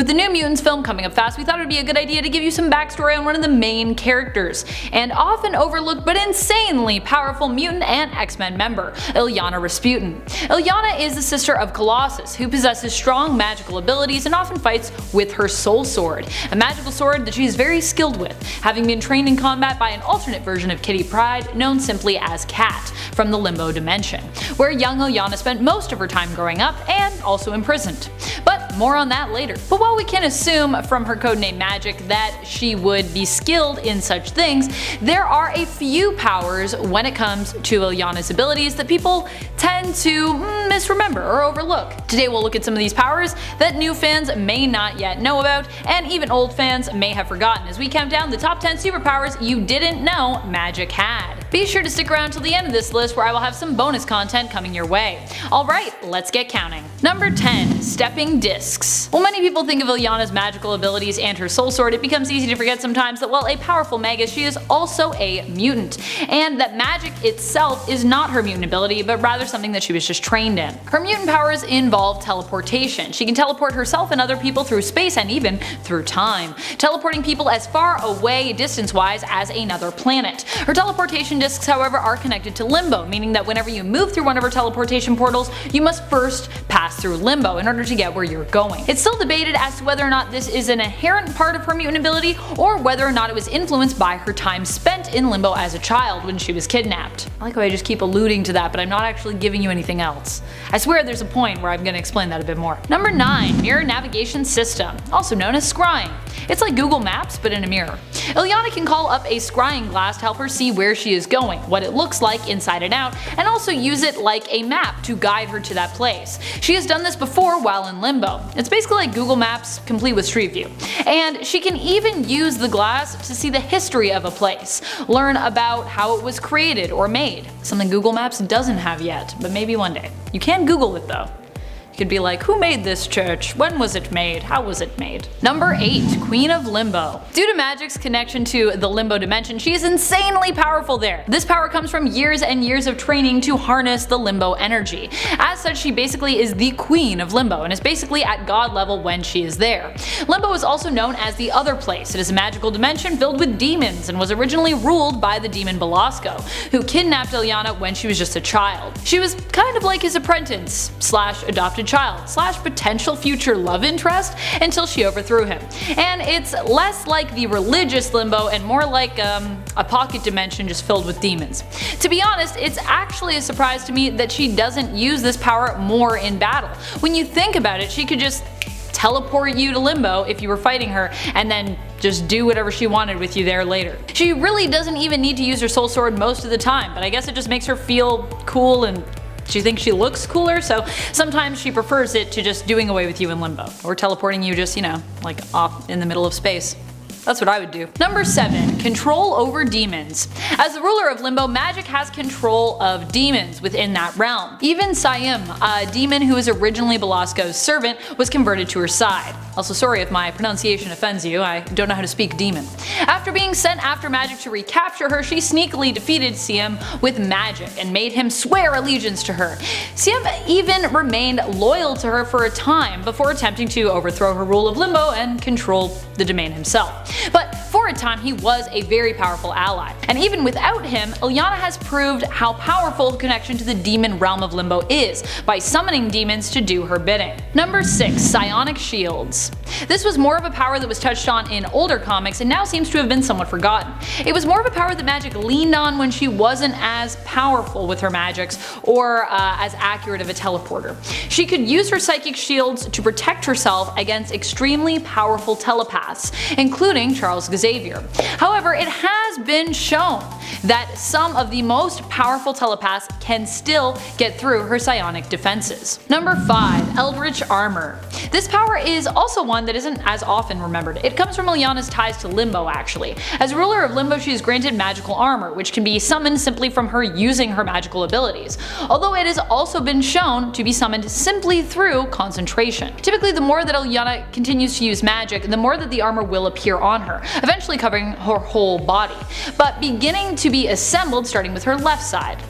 With the New Mutants film coming up fast, we thought it would be a good idea to give you some backstory on one of the main characters, and often overlooked but insanely powerful mutant and X-Men member, Illyana Rasputin. Illyana is the sister of Colossus, who possesses strong magical abilities and often fights with her Soul Sword, a magical sword that she is very skilled with, having been trained in combat by an alternate version of Kitty Pryde known simply as Cat, from the Limbo Dimension, where young Illyana spent most of her time growing up and also imprisoned. But more on that later. But while we can assume from her codename Magik that she would be skilled in such things, there are a few powers when it comes to Illyana's abilities that people tend to misremember or overlook. Today we'll look at some of these powers that new fans may not yet know about, and even old fans may have forgotten, as we count down the top 10 superpowers you didn't know Magik had. Be sure to stick around till the end of this list, where I will have some bonus content coming your way. Alright, let's get counting. Number 10. Stepping Discs. While many people think of Illyana's magical abilities and her soul sword, it becomes easy to forget sometimes that while a powerful magus, she is also a mutant, and that magic itself is not her mutant ability, but rather something that she was just trained in. Her mutant powers involve teleportation. She can teleport herself and other people through space and even through time, teleporting people as far away distance-wise as another planet. Her teleportation discs, however, are connected to Limbo, meaning that whenever you move through one of her teleportation portals, you must first pass through Limbo in order to get where you're going. It's still debated as to whether or not this is an inherent part of her mutant ability, or whether or not it was influenced by her time spent in Limbo as a child when she was kidnapped. I like how I just keep alluding to that, but I'm not actually giving you anything else. I swear there's a point where I'm going to explain that a bit more. Number 9. Mirror Navigation System, also known as scrying. It's like Google Maps, but in a mirror. Illyana can call up a scrying glass to help her see where she is going, what it looks like inside and out, and also use it like a map to guide her to that place. She has done this before while in Limbo. It's basically like Google Maps complete with Street View. And she can even use the glass to see the history of a place, learn about how it was created or made, something Google Maps doesn't have yet, but maybe one day. You can Google it though. You could be like, who made this church? When was it made? How was it made? Number 8. Queen of Limbo. Due to Magik's connection to the Limbo Dimension, she is insanely powerful there. This power comes from years and years of training to harness the Limbo energy. As such, she basically is the Queen of Limbo and is basically at god level when she is there. Limbo is also known as the Other Place. It is a magical dimension filled with demons and was originally ruled by the demon Belasco, who kidnapped Illyana when she was just a child. She was kind of like his apprentice slash adopted child slash potential future love interest until she overthrew him. And it's less like the religious Limbo and more like a pocket dimension just filled with demons. To be honest, it's actually a surprise to me that she doesn't use this power more in battle. When you think about it, she could just teleport you to Limbo if you were fighting her, and then just do whatever she wanted with you there later. She really doesn't even need to use her soul sword most of the time, but I guess it just makes her feel cool and she thinks she looks cooler, so sometimes she prefers it to just doing away with you in Limbo, or teleporting you just, like off in the middle of space. That's what I would do. Number 7. Control over demons. As the ruler of Limbo, Magik has control of demons within that realm. Even Saim, a demon who was originally Belasco's servant, was converted to her side. Also, sorry if my pronunciation offends you, I don't know how to speak demon. After being sent after Magik to recapture her, she sneakily defeated Saim with magic and made him swear allegiance to her. Saim even remained loyal to her for a time before attempting to overthrow her rule of Limbo and control the domain himself. But for a time he was a very powerful ally, and even without him, Illyana has proved how powerful connection to the demon realm of Limbo is by summoning demons to do her bidding. Number 6. Psionic Shields. This was more of a power that was touched on in older comics and now seems to have been somewhat forgotten. It was more of a power that Magik leaned on when she wasn't as powerful with her magics or as accurate of a teleporter. She could use her psychic shields to protect herself against extremely powerful telepaths, including Charles Xavier. However, it has been shown that some of the most powerful telepaths can still get through her psionic defenses. Number 5. Eldritch Armor. This power is also one that isn't as often remembered. It comes from Illyana's ties to Limbo actually. As ruler of Limbo, she is granted magical armor, which can be summoned simply from her using her magical abilities, although it has also been shown to be summoned simply through concentration. Typically, the more that Illyana continues to use magic, the more that the armor will appear on her, eventually covering her whole body, but beginning to be assembled starting with her left side.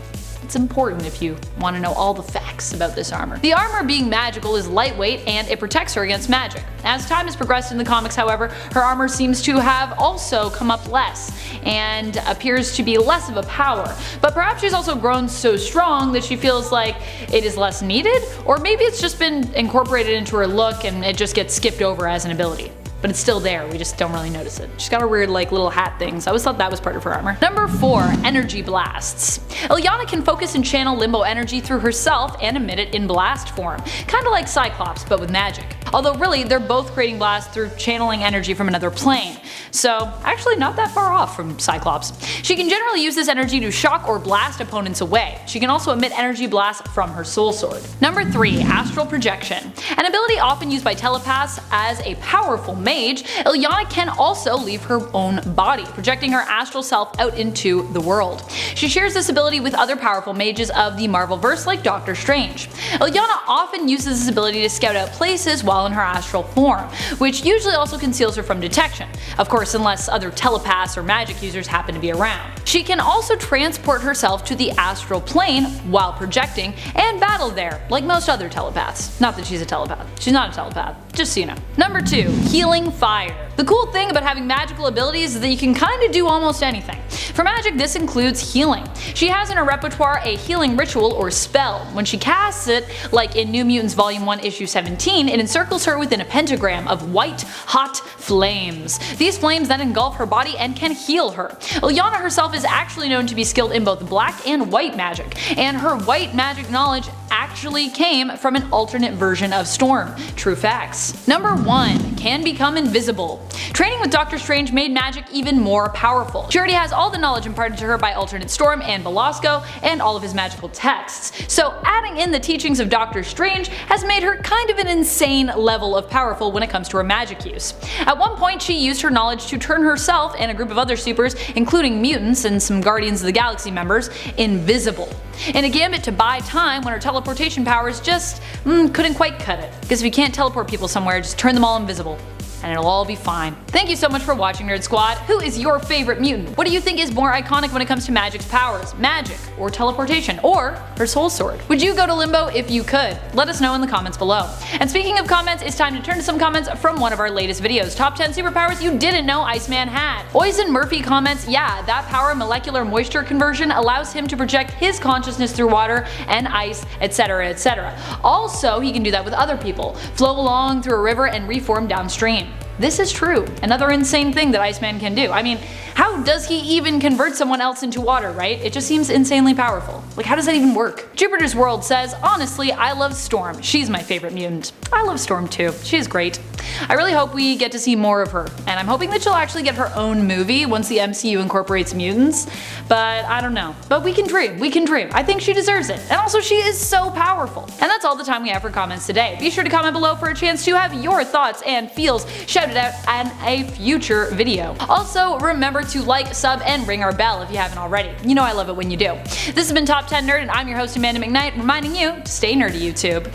It's important if you want to know all the facts about this armor. The armor, being magical, is lightweight and it protects her against magic. As time has progressed in the comics, however, her armor seems to have also come up less and appears to be less of a power. But perhaps she's also grown so strong that she feels like it is less needed, or maybe it's just been incorporated into her look and it just gets skipped over as an ability. But it's still there, we just don't really notice it. She's got a weird like little hat thing, so I always thought that was part of her armor. Number 4, energy blasts. Ilyana can focus and channel limbo energy through herself and emit it in blast form, kinda like Cyclops but with magic. Although really, they're both creating blasts through channeling energy from another plane, so actually not that far off from Cyclops. She can generally use this energy to shock or blast opponents away. She can also emit energy blasts from her soul sword. Number 3, astral projection. An ability often used by telepaths. As a powerful mage, Ilyana can also leave her own body, projecting her astral self out into the world. She shares this ability with other powerful mages of the Marvelverse like Doctor Strange. Ilyana often uses this ability to scout out places while in her astral form, which usually also conceals her from detection, of course unless other telepaths or magic users happen to be around. She can also transport herself to the astral plane while projecting and battle there, like most other telepaths. Not that she's a telepath. She's not a telepath, just so you know. Number 2, healing fire. The cool thing about having magical abilities is that you can kinda do almost anything. For magic, this includes healing. She has in her repertoire a healing ritual or spell. When she casts it, like in New Mutants Volume 1 Issue 17, it encircles her within a pentagram of white, hot flames. These flames then engulf her body and can heal her. Ilyana herself is actually known to be skilled in both black and white magic, and her white magic knowledge actually came from an alternate version of Storm. True facts. Number 1, can become invisible. Training with Doctor Strange made magic even more powerful. She already has all the knowledge imparted to her by Alternate Storm and Belasco and all of his magical texts, so adding in the teachings of Doctor Strange has made her kind of an insane level of powerful when it comes to her magic use. At one point she used her knowledge to turn herself and a group of other supers, including mutants and some Guardians of the Galaxy members, invisible. In a gambit to buy time when her teleportation powers just couldn't quite cut it. Because if you can't teleport people somewhere, just turn them all invisible and it'll all be fine. Thank you so much for watching, Nerd Squad. Who is your favorite mutant? What do you think is more iconic when it comes to magic's powers? Magic, or teleportation, or her soul sword? Would you go to Limbo if you could? Let us know in the comments below. And speaking of comments, it's time to turn to some comments from one of our latest videos. Top 10 superpowers you didn't know Iceman had. Oizen Murphy comments, yeah, that power, molecular moisture conversion, allows him to project his consciousness through water and ice, etc, etc. Also, he can do that with other people. Flow along through a river and reform downstream. This is true. Another insane thing that Iceman can do. I mean, how does he even convert someone else into water, right? It just seems insanely powerful. Like, how does that even work? Jupiter's World says, honestly, I love Storm. She's my favorite mutant. I love Storm too. She's great. I really hope we get to see more of her, and I'm hoping that she'll actually get her own movie once the MCU incorporates mutants, but I don't know. But we can dream, we can dream. I think she deserves it, and also she is so powerful. And that's all the time we have for comments today. Be sure to comment below for a chance to have your thoughts and feels shouted out in a future video. Also, remember to like, sub, and ring our bell if you haven't already. You know I love it when you do. This has been Top 10 Nerd, and I'm your host Amanda McKnight, reminding you to stay nerdy, YouTube.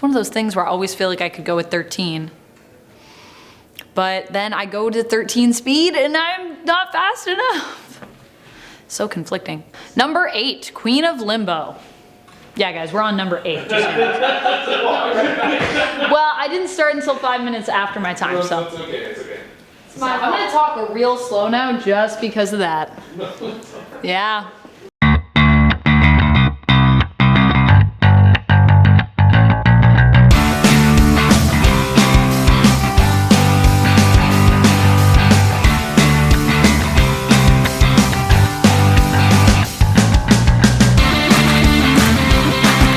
One of those things where I always feel like I could go with 13. But then I go to 13 speed and I'm not fast enough. So conflicting. Number 8, Queen of Limbo. Yeah guys, we're on number 8. Well, I didn't start until 5 minutes after my time, so. It's okay, it's okay. I'm gonna talk real slow now just because of that. Yeah.